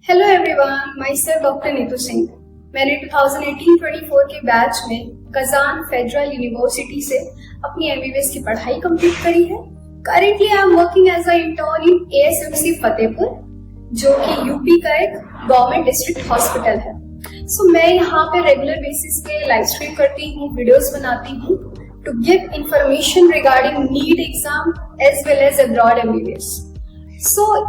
Hello everyone, my self doctor Neetu Singh. मैंने 2018-24 के batch में कजान फेडरल यूनिवर्सिटी से अपनी एमबीबीएस की पढ़ाई कंप्लीट करी है। Currently I am working as a intern in ASMC Fatehpur, जो कि यूपी का एक गवर्नमेंट डिस्ट्रिक्ट हॉस्पिटल है। सो मैं यहाँ पे रेगुलर बेसिस पे लाइव स्ट्रीम करती हूँ, वीडियोस बनाती हूँ to give information regarding NEET exam as well as abroad MBBS.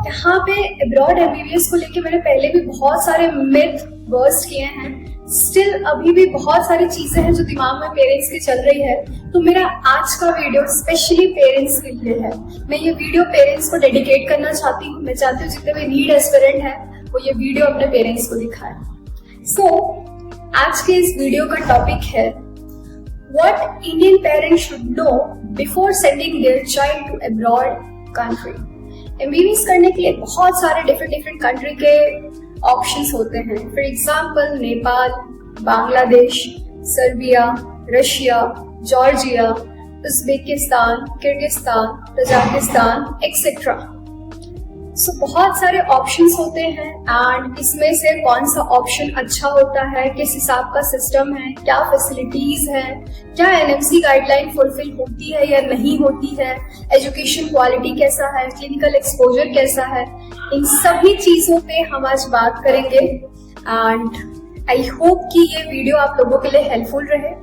यहाँ पे अब्रॉड एमबीबीएस को लेके मैंने पहले भी बहुत सारे मिथ बर्स्ट किए हैं। स्टिल अभी भी बहुत सारी चीजें हैं जो दिमाग में पेरेंट्स के चल रही है। तो मेरा आज का वीडियो स्पेशली पेरेंट्स के लिए है। मैं ये वीडियो पेरेंट्स को डेडिकेट करना चाहती हूँ। मैं चाहती हूँ जितने भी नीट एस्पिरेंट है वो ये वीडियो अपने पेरेंट्स को दिखाए। आज के इस वीडियो का टॉपिक है what Indian parents should know before sending their child to abroad country. MBBS करने के लिए बहुत सारे डिफरेंट कंट्री के ऑप्शंस होते हैं। For example Nepal, Bangladesh, Serbia, Russia, Georgia, Uzbekistan, Kyrgyzstan, Tajikistan etcetera. बहुत सारे ऑप्शंस होते हैं एंड इसमें से कौन सा ऑप्शन अच्छा होता है, किस हिसाब का सिस्टम है, क्या फैसिलिटीज है, क्या एनएमसी गाइडलाइन फुलफिल होती है या नहीं होती है, एजुकेशन क्वालिटी कैसा है, क्लिनिकल एक्सपोजर कैसा है, इन सभी चीजों पे हम आज बात करेंगे। एंड आई होप कि ये वीडियो आप लोगों के लिए हेल्पफुल रहे।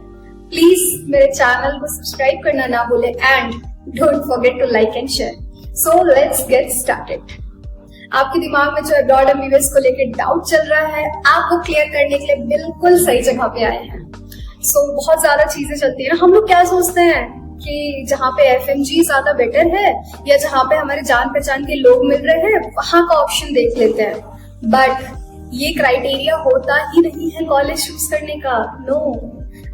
प्लीज मेरे चैनल को सब्सक्राइब करना ना भूले and don't forget to like and share. So let's get started. आपके दिमाग में जो अब्रॉड एमबीबीएस को लेकर डाउट चल रहा है, आप वो क्लियर करने के लिए बिल्कुल सही जगह पे आए हैं। बहुत ज्यादा चीजें चलती है ना, हम लोग क्या सोचते हैं कि जहाँ पे एफएमजी ज्यादा बेटर है या जहाँ पे हमारे जान पहचान के लोग मिल रहे हैं वहां का ऑप्शन देख लेते हैं। बट ये क्राइटेरिया होता ही नहीं है कॉलेज चूज करने का। नो,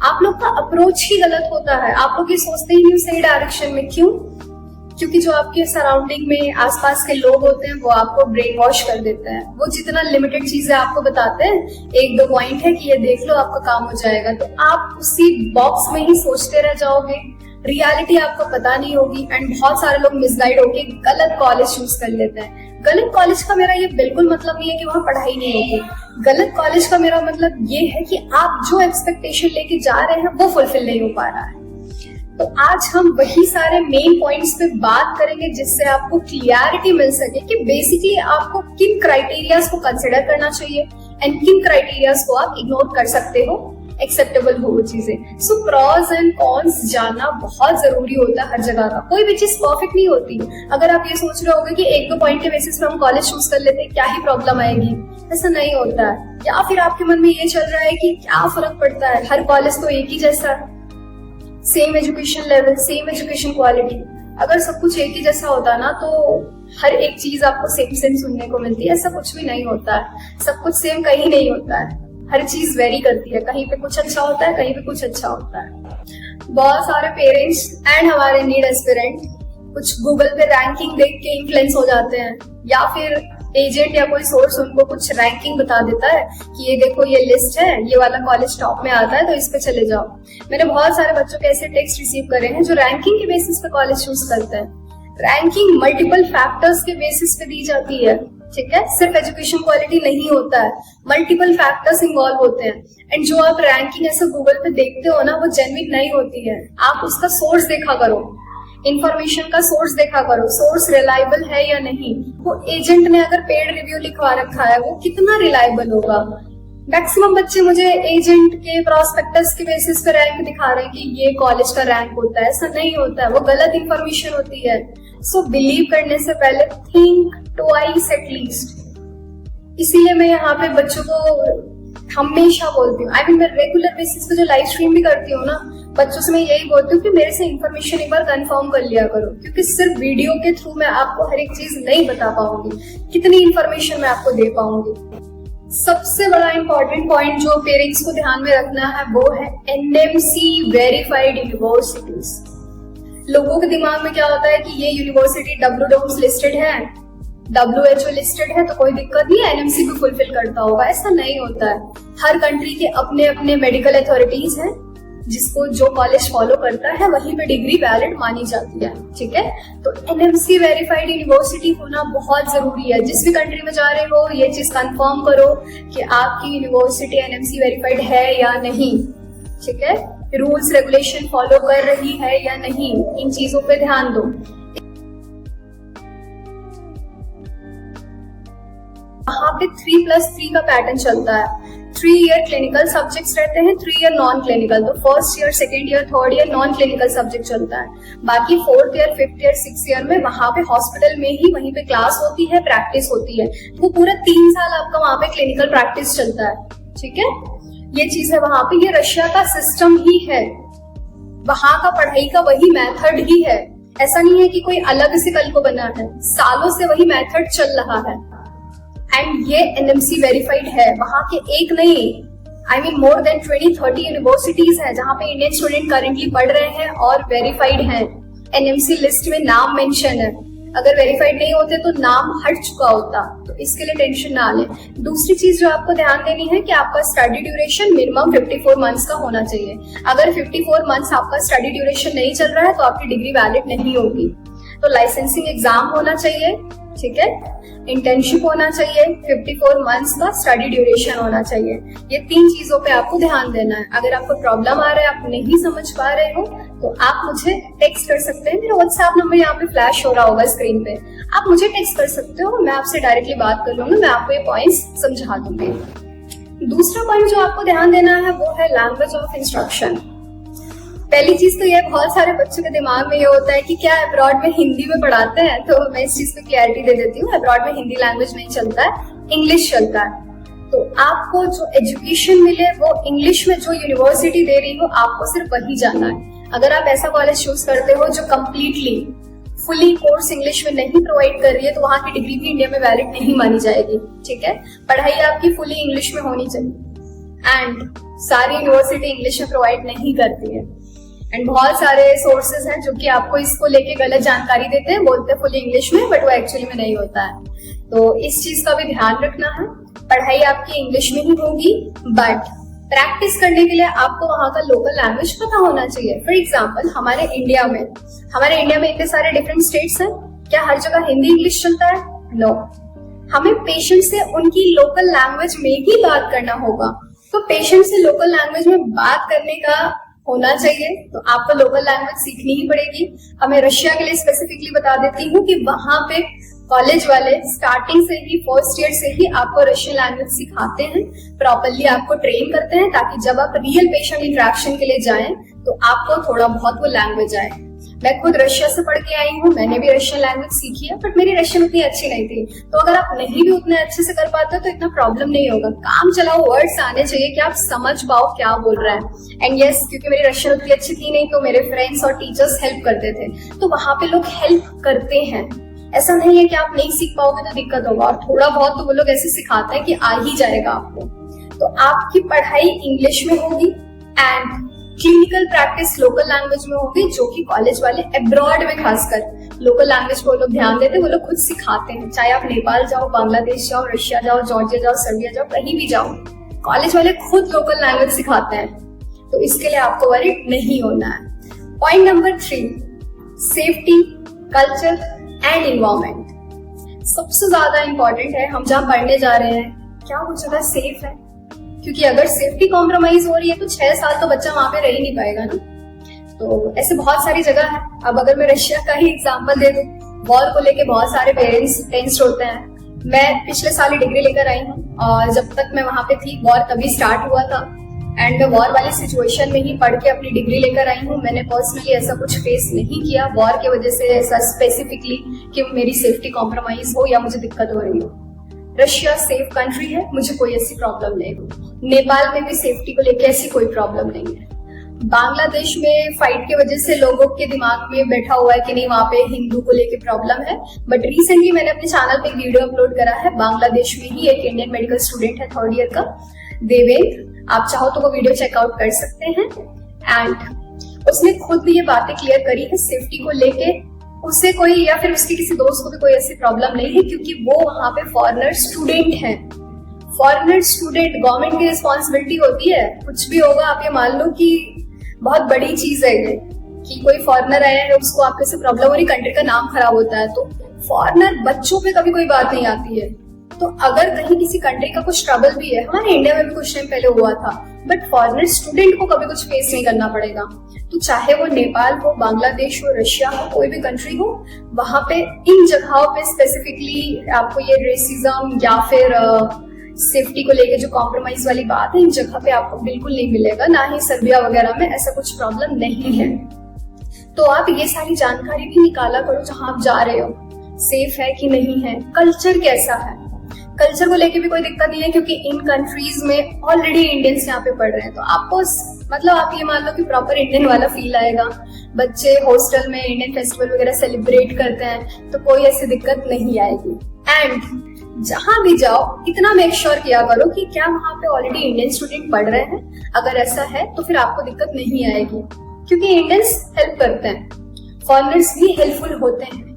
आप लोग का अप्रोच ही गलत होता है। आप लोग ये सोचते ही नहीं सही डायरेक्शन में। क्यों? क्योंकि जो आपके सराउंडिंग में आसपास के लोग होते हैं वो आपको ब्रेन वॉश कर देते हैं। वो जितना लिमिटेड चीजें आपको बताते हैं, एक दो पॉइंट है कि ये देख लो आपका काम हो जाएगा, तो आप उसी बॉक्स में ही सोचते रह जाओगे। रियलिटी आपको पता नहीं होगी एंड बहुत सारे लोग मिसगाइड होके गलत कॉलेज चूज कर लेते हैं। गलत कॉलेज का मेरा ये बिल्कुल मतलब नहीं है कि वहाँ पढ़ाई नहीं होगी। गलत कॉलेज का मेरा मतलब ये है कि आप जो एक्सपेक्टेशन लेके जा रहे हैं वो फुलफिल नहीं हो पा रहा है। तो आज हम वही सारे मेन पॉइंट्स पे बात करेंगे जिससे आपको क्लियरिटी मिल सके कि बेसिकली आपको किन क्राइटेरियाज को कंसिडर करना चाहिए एंड किन क्राइटेरियाज को आप इग्नोर कर सकते हो, एक्सेप्टेबल हो वो चीजें। सो प्रॉज एंड कॉन्स जानना बहुत जरूरी होता है हर जगह का। कोई भी चीज परफेक्ट नहीं होती। अगर आप ये सोच रहे होगे कि एक दो पॉइंट के बेसिस पे हम कॉलेज चूज कर लेते हैं, क्या ही प्रॉब्लम आएगी, ऐसा नहीं होता है। या फिर आपके मन में ये चल रहा है कि क्या फर्क पड़ता है, हर कॉलेज तो एक ही जैसा है, same education level, same education quality. अगर सब कुछ एक ही जैसा होता ना तो हर एक चीज आपको सेम सुनने को मिलती है। ऐसा कुछ भी नहीं होता है। सब कुछ सेम कहीं नहीं होता है। हर चीज वेरी करती है। कहीं पे कुछ अच्छा होता है, कहीं पे कुछ अच्छा होता है। बहुत सारे पेरेंट्स एंड हमारे नीट एस्पिरेंट कुछ गूगल पे रैंकिंग देख के इन्फ्लुएंस हो जाते हैं, या फिर एजेंट या कोई सोर्स उनको कुछ रैंकिंग बता देता है कि ये देखो ये लिस्ट है, ये वाला कॉलेज टॉप में आता है तो इस पे चले जाओ। मैंने बहुत सारे बच्चों के ऐसे टेक्स्ट रिसीव करे हैं जो रैंकिंग के बेसिस पे कॉलेज चूज करते हैं। रैंकिंग मल्टीपल फैक्टर्स के बेसिस पे दी जाती है, ठीक है। सिर्फ एजुकेशन क्वालिटी नहीं होता है, मल्टीपल फैक्टर्स इन्वॉल्व होते हैं। एंड जो आप रैंकिंग ऐसे गूगल पे देखते हो ना, वो जेन्युइन नहीं होती है। आप उसका सोर्स देखा करो, इंफॉर्मेशन का सोर्स देखा करो, सोर्स रिलायबल है या नहीं। वो एजेंट ने अगर पेड रिव्यू लिखवा रखा है वो कितना रिलायबल होगा। मैक्सिमम बच्चे मुझे एजेंट के प्रोस्पेक्टस के बेसिस पे रैंक दिखा रहे हैं कि ये कॉलेज का रैंक होता है। ऐसा नहीं होता है, वो गलत इंफॉर्मेशन होती है। सो बिलीव करने से पहले थिंक ट्वाइस एटलीस्ट। इसीलिए मैं यहाँ पे बच्चों को हमेशा बोलती हूँ, मैं रेगुलर बेसिस पे जो लाइव स्ट्रीम भी करती हूँ ना, बच्चों से मैं यही बोलती हूँ कि मेरे से इंफॉर्मेशन एक बार कंफर्म कर लिया करो, क्योंकि सिर्फ वीडियो के थ्रू मैं आपको हर एक चीज नहीं बता पाऊंगी। कितनी इंफॉर्मेशन मैं आपको दे पाऊंगी। सबसे बड़ा इंपॉर्टेंट पॉइंट जो पेरेंट्स को ध्यान में रखना है वो है एनएमसी वेरीफाइड यूनिवर्सिटीज। लोगों के दिमाग में क्या होता है कि ये यूनिवर्सिटी WHO लिस्टेड है, WHO लिस्टेड है तो कोई दिक्कत नहीं है, एनएमसी भी फुलफिल करता होगा। ऐसा नहीं होता है। हर कंट्री के अपने अपने मेडिकल अथॉरिटीज हैं जिसको जो कॉलेज फॉलो करता है वहीं पे डिग्री वैलिड मानी जाती है, ठीक है। तो एनएमसी वेरीफाइड यूनिवर्सिटी होना बहुत जरूरी है। जिस भी कंट्री में जा रहे हो ये चीज कंफर्म करो कि आपकी यूनिवर्सिटी एनएमसी वेरीफाइड है या नहीं, ठीक है। रूल्स रेगुलेशन फॉलो कर रही है या नहीं, इन चीजों पे ध्यान दो। वहां पे 3+3 का पैटर्न चलता है। 3 ईयर क्लिनिकल सब्जेक्ट्स रहते हैं, 3 ईयर नॉन क्लिनिकल। तो first year, second year, third year non clinical subject चलता है। बाकी 4th year, 5th year, 6th year में वहां पे हॉस्पिटल में ही वहीं पे क्लास होती है, प्रैक्टिस होती है। वो पूरा 3 साल आपका वहां पे क्लिनिकल प्रैक्टिस चलता है, ठीक है। ये चीज है वहां पे, ये रशिया का सिस्टम ही है, वहां का पढ़ाई का वही मेथड ही है। ऐसा नहीं है कि कोई अलग से कल को बना है, सालों से वही मेथड चल रहा है। एंड ये एनएमसी वेरीफाइड है। वहां के एक नहीं, I mean more than 20-30 universities हैं जहां पे इंडियन स्टूडेंट करेंटली पढ़ रहे हैं और वेरीफाइड हैं। एनएमसी लिस्ट में नाम मेंशन है, अगर वेरीफाइड नहीं होते तो नाम हट चुका होता, तो इसके लिए टेंशन ना ले। दूसरी चीज जो आपको ध्यान देनी है कि आपका स्टडी ड्यूरेशन मिनिमम 54 मंथ्स का होना चाहिए। अगर 54 मंथ्स आपका स्टडी ड्यूरेशन नहीं चल रहा है तो आपकी डिग्री वैलिड नहीं होगी। तो लाइसेंसिंग एग्जाम होना चाहिए, ठीक है, इंटर्नशिप होना चाहिए, 54 मंथ्स का स्टडी ड्यूरेशन होना चाहिए। ये 3 चीजों पे आपको ध्यान देना है। अगर आपको प्रॉब्लम आ रहा है, आप नहीं समझ पा रहे हो, तो आप मुझे टेक्स्ट कर सकते हैं। मेरा व्हाट्सएप नंबर यहाँ पे फ्लैश हो रहा होगा स्क्रीन पे, आप मुझे टेक्स्ट कर सकते हो, मैं आपसे डायरेक्टली बात कर लूंगी, मैं आपको ये पॉइंट्स समझा दूंगी। दूसरा पॉइंट जो आपको ध्यान देना है वो है लैंग्वेज ऑफ इंस्ट्रक्शन। पहली चीज तो ये, बहुत सारे बच्चों के दिमाग में ये होता है कि क्या अब्रॉड में हिंदी में पढ़ाते हैं, तो मैं इस चीज पे क्लैरिटी दे देती हूँ। अब्रॉड में हिंदी लैंग्वेज नहीं चलता है, इंग्लिश चलता है। तो आपको जो एजुकेशन मिले वो इंग्लिश में जो यूनिवर्सिटी दे रही हो, आपको सिर्फ वही जाना है। अगर आप ऐसा कॉलेज चूज करते हो जो कम्प्लीटली फुली कोर्स इंग्लिश में नहीं प्रोवाइड कर रही है, तो वहां की डिग्री भी इंडिया में वैलिड नहीं मानी जाएगी, ठीक है। पढ़ाई आपकी फुली इंग्लिश में होनी चाहिए एंड सारी यूनिवर्सिटी इंग्लिश में प्रोवाइड नहीं करती है। एंड बहुत सारे सोर्सेज हैं जो कि आपको इसको लेके गलत जानकारी देते हैं, बोलते हैं फुली इंग्लिश में, बट वो एक्चुअली में नहीं होता है। तो इस चीज का भी ध्यान रखना है। पढ़ाई आपकी इंग्लिश में ही होगी, बट प्रैक्टिस करने के लिए आपको वहां का लोकल लैंग्वेज पता होना चाहिए। फॉर एग्जाम्पल हमारे इंडिया में इतने सारे डिफरेंट स्टेट्स हैं, क्या हर जगह हिंदी इंग्लिश चलता है? नो। हमें पेशेंट से उनकी लोकल लैंग्वेज में ही बात करना होगा। तो पेशेंट से लोकल लैंग्वेज में बात करने का होना चाहिए, तो आपको लोकल लैंग्वेज सीखनी ही पड़ेगी। हमें रशिया के लिए स्पेसिफिकली बता देती हूँ कि वहां पे कॉलेज वाले स्टार्टिंग से ही, फर्स्ट ईयर से ही आपको रशियन लैंग्वेज सिखाते हैं, प्रॉपरली आपको ट्रेन करते हैं, ताकि जब आप रियल पेशेंट इंटरेक्शन के लिए जाएं तो आपको थोड़ा बहुत वो लैंग्वेज आए। मैं खुद रशिया से पढ़ के आई हूँ, मैंने भी रशियन लैंग्वेज सीखी है, बट मेरी रशियन उतनी अच्छी नहीं थी। तो अगर आप नहीं भी उतने अच्छे से कर पाते हो तो इतना प्रॉब्लम नहीं होगा। काम चलाओ वर्ड्स आने चाहिए कि आप समझ पाओ क्या बोल रहा है। एंड यस, क्योंकि मेरी रशियन उतनी अच्छी थी नहीं, तो मेरे फ्रेंड्स और टीचर्स हेल्प करते थे। तो वहां पे लोग हेल्प करते हैं, ऐसा नहीं है कि आप नहीं सीख पाओगे तो दिक्कत होगा। और थोड़ा बहुत तो वो लोग ऐसे सिखाते हैं कि आ ही जाएगा आपको। तो आपकी पढ़ाई इंग्लिश में होगी and clinical practice local language में होगी, जो कि कॉलेज वाले अब्रॉड में खासकर लोकल लैंग्वेज को लोग ध्यान देते हैं, वो लोग खुद सिखाते हैं। चाहे आप नेपाल जाओ, बांग्लादेश जाओ, रशिया जाओ, जॉर्जिया जाओ, सर्बिया जाओ, कहीं भी जाओ, कॉलेज वाले खुद लोकल लैंग्वेज सिखाते हैं। तो इसके लिए आपको वरीड नहीं होना है। Point number 3, safety, culture and environment सबसे ज्यादा इंपॉर्टेंट है। हम जहाँ पढ़ने जा रहे हैं, क्या वो जगह सेफ है? क्योंकि अगर सेफ्टी कॉम्प्रोमाइज हो रही है तो 6 साल तो बच्चा वहां पे रह ही नहीं पाएगा ना। तो ऐसे बहुत सारी जगह है। अब अगर मैं रशिया का ही एग्जांपल दे दूं, वॉर को लेके बहुत सारे पेरेंट्स टेंस्ड होते हैं। मैं पिछले साल ही डिग्री लेकर आई हूँ और जब तक मैं वहां पे थी वॉर तभी स्टार्ट हुआ था एंड मैं वॉर वाली सिचुएशन में ही पढ़ के अपनी डिग्री लेकर आई हूँ। मैंने पर्सनली ऐसा कुछ फेस नहीं किया वॉर की वजह से, ऐसा स्पेसिफिकली कि मेरी सेफ्टी कॉम्प्रोमाइज हो या मुझे दिक्कत हो रही हो। रशिया सेफ कंट्री है, मुझे कोई ऐसी प्रॉब्लम नहीं हुई। नेपाल में भी सेफ्टी को लेकर ऐसी कोई प्रॉब्लम नहीं है। बांग्लादेश में फाइट की वजह से लोगों के दिमाग में बैठा हुआ है कि नहीं वहां पे हिंदू को लेके प्रॉब्लम है, बट रिसेंटली मैंने अपने चैनल पे एक वीडियो अपलोड करा है। बांग्लादेश में ही एक इंडियन मेडिकल स्टूडेंट है 3rd ईयर का, देवेंद्र, आप चाहो तो वो वीडियो चेकआउट कर सकते हैं। एंड उसने खुद भी ये बातें क्लियर करी है सेफ्टी को लेके। उसे कोई या फिर उसके किसी दोस्त को भी कोई ऐसी प्रॉब्लम नहीं है, क्योंकि वो वहां पे फॉरेनर स्टूडेंट है। फॉरेनर स्टूडेंट, गवर्नमेंट की रिस्पॉन्सिबिलिटी होती है, कुछ भी होगा आप ये मान लो कि बहुत बड़ी चीज है ये कि कोई फॉरेनर आया है, उसको आपके से प्रॉब्लम हो रही, कंट्री का नाम खराब होता है। तो फॉरेनर बच्चों पे कभी कोई बात नहीं आती है। तो अगर कहीं किसी कंट्री का कुछ ट्रबल भी है, हमारे इंडिया में भी कुछ टाइम पहले हुआ था, बट फॉरेनर स्टूडेंट को कभी कुछ फेस नहीं करना पड़ेगा। तो चाहे वो नेपाल हो, बांग्लादेश हो, रशिया हो, कोई भी कंट्री हो, वहां पे इन जगहों पे स्पेसिफिकली आपको ये रेसिज्म या फिर सेफ्टी को लेके जो कॉम्प्रोमाइज वाली बात है, इन जगह पे आपको बिल्कुल नहीं मिलेगा। ना ही सर्बिया वगैरह में ऐसा कुछ प्रॉब्लम नहीं है। तो आप ये सारी जानकारी भी निकाला करो जहां आप जा रहे हो, सेफ है कि नहीं है, कल्चर कैसा है। कल्चर को लेके भी कोई दिक्कत नहीं है क्योंकि इन कंट्रीज में ऑलरेडी इंडियंस यहाँ पे पढ़ रहे हैं। तो आपको मतलब आप ये मान लो कि प्रॉपर इंडियन वाला फील आएगा। बच्चे हॉस्टल में इंडियन फेस्टिवल वगैरह सेलिब्रेट करते हैं तो कोई ऐसी दिक्कत नहीं आएगी। एंड जहां भी जाओ इतना मेक श्योर किया करो कि क्या वहां पे ऑलरेडी इंडियन स्टूडेंट पढ़ रहे हैं। अगर ऐसा है तो फिर आपको दिक्कत नहीं आएगी क्योंकि इंडियंस हेल्प करते हैं, फॉरेनर्स भी हेल्पफुल होते हैं।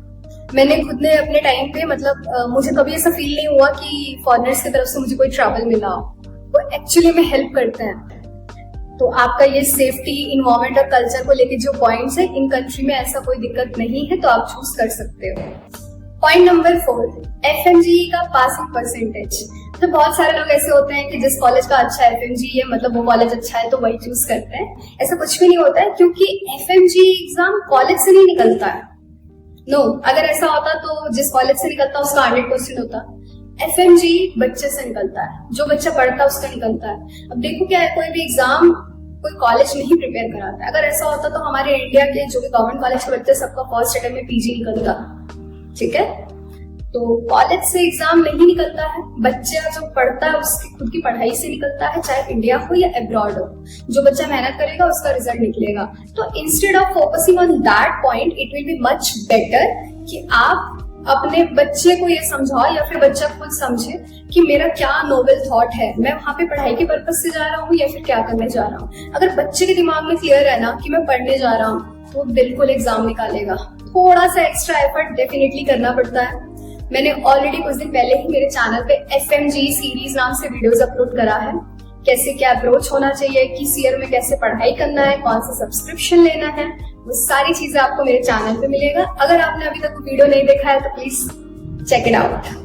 मैंने खुद ने अपने टाइम पे मतलब मुझे कभी ऐसा फील नहीं हुआ कि फॉरेनर्स की तरफ से मुझे कोई ट्रबल मिला। वो एक्चुअली में हेल्प करते हैं। तो आपका ये सेफ्टी, इन्वायरमेंट और कल्चर को लेके जो पॉइंट्स है, इन कंट्री में ऐसा कोई दिक्कत नहीं है, तो आप चूज कर सकते हो। पॉइंट नंबर 4, FMG का पासिंग परसेंटेज। तो बहुत सारे लोग ऐसे होते हैं कि जिस कॉलेज का अच्छा FMG है, मतलब वो कॉलेज अच्छा है तो वही चूज करते हैं। ऐसा कुछ भी नहीं होता है क्योंकि FMG एग्जाम कॉलेज से नहीं निकलता है। अगर ऐसा होता तो जिस कॉलेज से निकलता उसका 100% होता। FMG बच्चे से निकलता है, जो बच्चा पढ़ता है उसका निकलता है। अब देखो क्या है, कोई भी एग्जाम कोई कॉलेज नहीं प्रिपेयर कराता है। अगर ऐसा होता तो हमारे इंडिया के जो भी गवर्नमेंट कॉलेज के बच्चे सबका फर्स्ट अटेम्प्ट में PG निकलता, ठीक है। तो कॉलेज से एग्जाम नहीं निकलता है, बच्चा जो पढ़ता है उसकी खुद की पढ़ाई से निकलता है, चाहे इंडिया हो या अब्रॉड हो। जो बच्चा मेहनत करेगा उसका रिजल्ट निकलेगा। तो instead of focusing on that point, it will be much better कि आप अपने बच्चे को ये समझाओ या फिर बच्चा खुद समझे कि मेरा क्या नोबल थॉट है, मैं वहां पे पढ़ाई के पर्पज से जा रहा हूँ या फिर क्या करने जा रहा हूँ। अगर बच्चे के दिमाग में क्लियर है ना कि मैं पढ़ने जा रहा हूँ, तो बिल्कुल एग्जाम निकालेगा। थोड़ा सा एक्स्ट्रा एफर्ट डेफिनेटली करना पड़ता है। मैंने ऑलरेडी कुछ दिन पहले ही मेरे चैनल पे FMG सीरीज नाम से वीडियोस अपलोड करा है, कैसे क्या अप्रोच होना चाहिए, किस ईयर में कैसे पढ़ाई करना है, कौन सा सब्सक्रिप्शन लेना है, वो सारी चीजें आपको मेरे चैनल पे मिलेगा। अगर आपने अभी तक वीडियो नहीं देखा है तो प्लीज चेक इट आउट।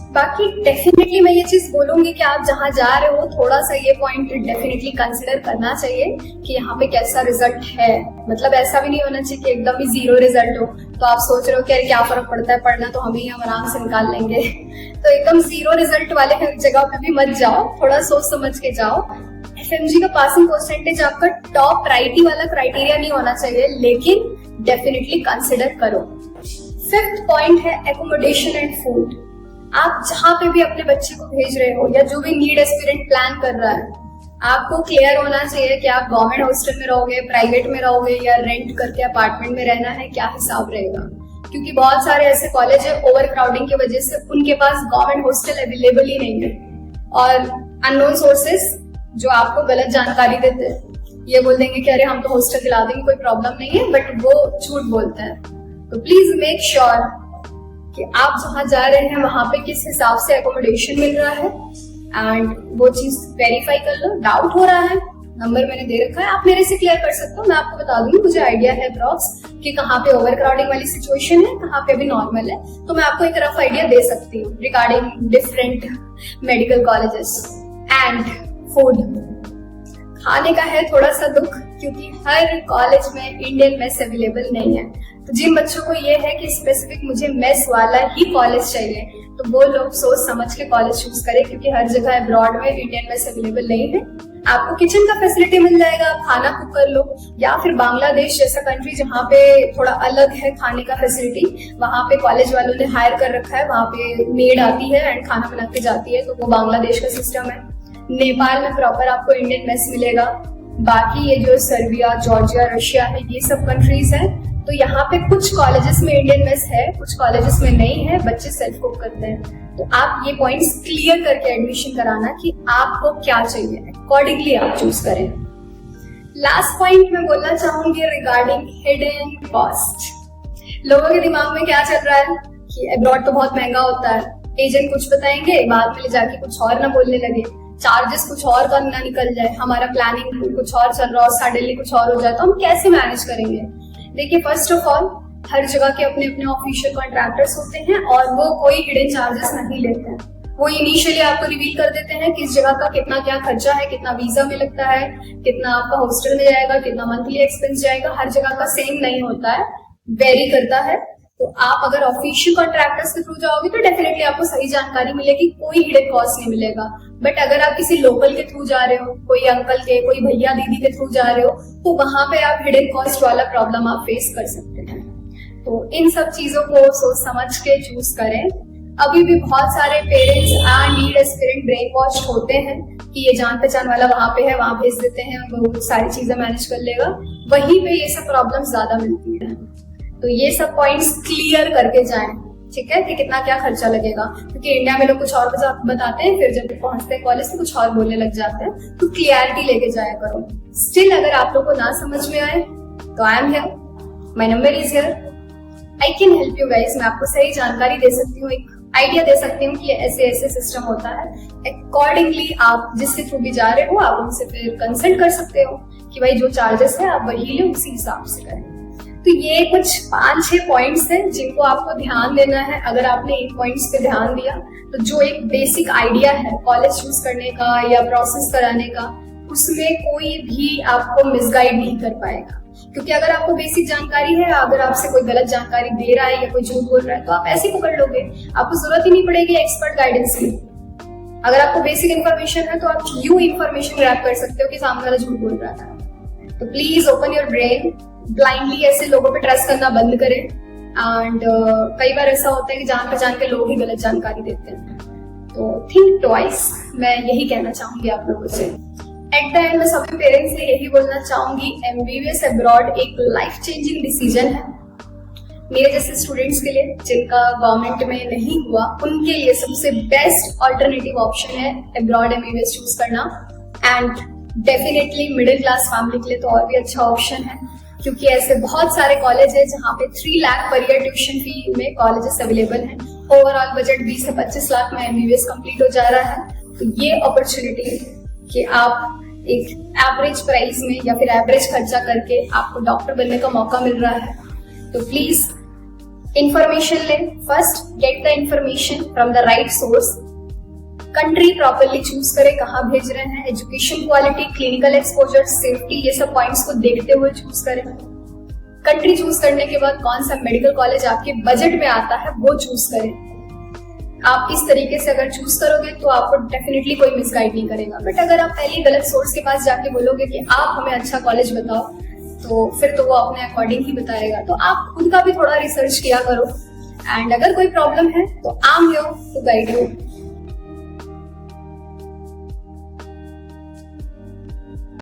बाकी डेफिनेटली मैं ये चीज बोलूंगी कि आप जहां जा रहे हो थोड़ा सा ये पॉइंट डेफिनेटली कंसिडर करना चाहिए कि यहाँ पे कैसा रिजल्ट है। मतलब ऐसा भी नहीं होना चाहिए कि एकदम ही 0 रिजल्ट हो तो आप सोच रहे हो कि क्या फर्क पड़ता है, पढ़ना तो हम ही हम आराम से निकाल लेंगे। तो एकदम 0 रिजल्ट वाले जगह पे भी मत जाओ, थोड़ा सोच समझ के जाओ। FMG का पासिंग परसेंटेज आपका टॉप प्रायोरिटी वाला क्राइटेरिया नहीं होना चाहिए, लेकिन डेफिनेटली कंसिडर करो। 5th पॉइंट है एकोमोडेशन एंड फूड। आप जहां पे भी अपने बच्चे को भेज रहे हो या जो भी नीड एस्पिरेंट प्लान कर रहा है, आपको क्लियर होना चाहिए कि आप गवर्नमेंट हॉस्टल में रहोगे, प्राइवेट में रहोगे या रेंट करके अपार्टमेंट में रहना है, क्या हिसाब रहेगा। क्योंकि बहुत सारे ऐसे कॉलेज है ओवर क्राउडिंग की वजह से उनके पास गवर्नमेंट हॉस्टल अवेलेबल ही नहीं है, और अननोन सोर्सेस जो आपको गलत जानकारी देते हैं ये बोल देंगे कि अरे हम तो हॉस्टल दिला देंगे, कोई प्रॉब्लम नहीं है, बट वो झूठ बोलते हैं। तो प्लीज मेक श्योर कि आप जहां जा रहे हैं वहां पे किस हिसाब से एकोमोडेशन मिल रहा है, एंड वो चीज वेरीफाई कर लो। डाउट हो रहा है, नंबर मैंने दे रखा है, आप मेरे से क्लियर कर सकते हो, मैं आपको बता दूंगी। मुझे आइडिया है अप्रॉक्स कि कहाँ पे ओवर क्राउडिंग वाली सिचुएशन है, कहाँ पे अभी नॉर्मल है, तो मैं आपको एक रफ आइडिया दे सकती हूँ regarding different medical colleges. And food, खाने का है थोड़ा सा दुख क्योंकि हर कॉलेज में इंडियन मेस अवेलेबल नहीं है। तो जिन बच्चों को ये है कि स्पेसिफिक मुझे मेस वाला ही कॉलेज चाहिए, तो वो लोग सोच समझ के कॉलेज चूज करें, क्योंकि हर जगह अब्रॉड में इंडियन मेस अवेलेबल नहीं है। आपको किचन का फैसिलिटी मिल जाएगा, आप खाना कुक कर लो, या फिर बांग्लादेश जैसा कंट्री जहाँ पे थोड़ा अलग है खाने का फैसिलिटी, वहाँ पे कॉलेज वालों ने हायर कर रखा है, वहाँ पे मेड आती है एंड खाना बना के जाती है, तो वो बांग्लादेश का सिस्टम है। नेपाल में प्रॉपर आपको इंडियन मेस मिलेगा। बाकी ये जो सर्बिया, जॉर्जिया, रशिया है, ये सब कंट्रीज है, तो यहाँ पे कुछ कॉलेजेस में इंडियन मेस है, कुछ कॉलेजेस में नहीं है, बच्चे सेल्फ कुक करते हैं। तो आप ये पॉइंट्स क्लियर करके एडमिशन कराना कि आपको क्या चाहिए, अकॉर्डिंगली आप चूज करें। लास्ट पॉइंट मैं बोलना चाहूंगी रिगार्डिंग हिडन कॉस्ट। लोगों के दिमाग में क्या चल रहा है कि अब्रॉड तो बहुत महंगा होता है, एजेंट कुछ बताएंगे, बाद में ले जाके कुछ और ना बोलने लगे। चार्जेस कुछ और का ना निकल जाए, हमारा प्लानिंग कुछ और चल रहा हो, सडनली कुछ और हो जाए, तो हम कैसे मैनेज करेंगे? देखिए, फर्स्ट ऑफ ऑल हर जगह के अपने अपने ऑफिशियल कॉन्ट्रैक्टर्स होते हैं और वो कोई हिडन चार्जेस नहीं लेते हैं। वो इनिशियली आपको रिवील कर देते हैं किस जगह का कितना क्या खर्चा है, कितना वीजा में लगता है, कितना आपका हॉस्टल में जाएगा, कितना मंथली एक्सपेंस जाएगा। हर जगह का सेम नहीं होता है, वेरी करता है। तो आप अगर ऑफिशियल कॉन्ट्रैक्टर्स के थ्रू जाओगे तो डेफिनेटली आपको सही जानकारी मिलेगी, कोई हिडन कॉस्ट नहीं मिलेगा। बट अगर आप किसी लोकल के थ्रू जा रहे हो, कोई अंकल के, कोई भैया दीदी के थ्रू जा रहे हो, तो वहां पे आप हिडन कॉस्ट वाला प्रॉब्लम आप फेस कर सकते हैं। तो इन सब चीजों को सोच समझ के चूज करें। अभी भी बहुत सारे parents need aspirant brain wash होते हैं कि ये जान पहचान वाला वहां पे है, वहां भेज देते हैं, वो सारी चीजें मैनेज कर लेगा। वहीं पे ये सब प्रॉब्लम ज्यादा मिलती है। तो ये सब पॉइंट्स क्लियर करके जाएं, ठीक है, कि कितना क्या खर्चा लगेगा। क्योंकि इंडिया में लोग कुछ और बताते हैं, फिर जब पहुंचते हैं कॉलेज तो कुछ और बोलने लग जाते हैं। तो क्लियरिटी लेके जाया करो। स्टिल अगर आप लोग को ना समझ में आए तो I am here, my number is here, I can help you guys. मैं आपको सही जानकारी दे सकती हूँ, एक आइडिया दे सकती हूँ कि ऐसे ऐसे सिस्टम होता है। अकॉर्डिंगली आप जिसके थ्रू भी जा रहे हो, आप उनसे फिर कंसल्ट कर सकते हो कि भाई जो चार्जेस है आप वही लो, उसी हिसाब से करें। तो ये कुछ 5-6 पॉइंट्स हैं जिनको आपको ध्यान देना है। अगर आपने इन पॉइंट्स पे ध्यान दिया तो जो एक बेसिक आइडिया है कॉलेज चूज करने का या प्रोसेस कराने का, उसमें कोई भी आपको मिसगाइड नहीं कर पाएगा। क्योंकि अगर आपको बेसिक जानकारी है, अगर आपसे कोई गलत जानकारी दे रहा है या कोई झूठ बोल रहा है तो आप ऐसे पकड़ लोगे, आपको जरूरत ही नहीं पड़ेगी एक्सपर्ट गाइडेंस की। अगर आपको बेसिक इन्फॉर्मेशन है तो आप यूं इन्फॉर्मेशन ग्रैब कर सकते हो कि सामने वाला झूठ बोल रहा था। तो please open your brain, blindly ऐसे लोगों पे ट्रस्ट करना बंद करें। एंड कई बार ऐसा होता है कि जान पहचान के लोग ही गलत जानकारी देते हैं। तो थिंक ट्वाइस, मैं यही कहना चाहूंगी आप लोगों से। एट द एंड मैं सभी पेरेंट्स से यही बोलना चाहूंगी, MBBS अब्रॉड एक लाइफ चेंजिंग डिसीजन है। मेरे जैसे स्टूडेंट्स के लिए जिनका गवर्नमेंट में नहीं हुआ, उनके लिए सबसे बेस्ट ऑल्टरनेटिव ऑप्शन है अब्रॉड MBBS चूज करना। And definitely middle class family के लिए तो और भी अच्छा ऑप्शन है, क्योंकि ऐसे बहुत सारे कॉलेज है जहाँ पे 3 lakh per year tuition fee में कॉलेजेस अवेलेबल हैं। ओवरऑल बजट 20 से 25 लाख में MBBS कंप्लीट हो जा रहा है। तो ये अपॉर्चुनिटी है कि आप एक एवरेज प्राइस में या फिर एवरेज खर्चा करके आपको डॉक्टर बनने का मौका मिल रहा है। तो प्लीज इंफॉर्मेशन लें। First, get the information from the right source. Country properly choose करें, कहाँ भेज रहे हैं, education quality, clinical exposure, safety, ये सब पॉइंट्स को देखते हुए चूज करें। कंट्री चूज करने के बाद कौन सा मेडिकल कॉलेज आपके बजट में आता है वो चूज करें। आप इस तरीके से अगर चूज करोगे तो आपको डेफिनेटली कोई मिसगाइड नहीं करेगा। बट अगर आप पहले गलत सोर्स के पास जाके बोलोगे कि आप हमें अच्छा कॉलेज बताओ, तो फिर तो वो अपने अकॉर्डिंग ही बताएगा। तो आप खुद का भी थोड़ा रिसर्च किया करो। एंड अगर कोई प्रॉब्लम है तो I am here to guide you.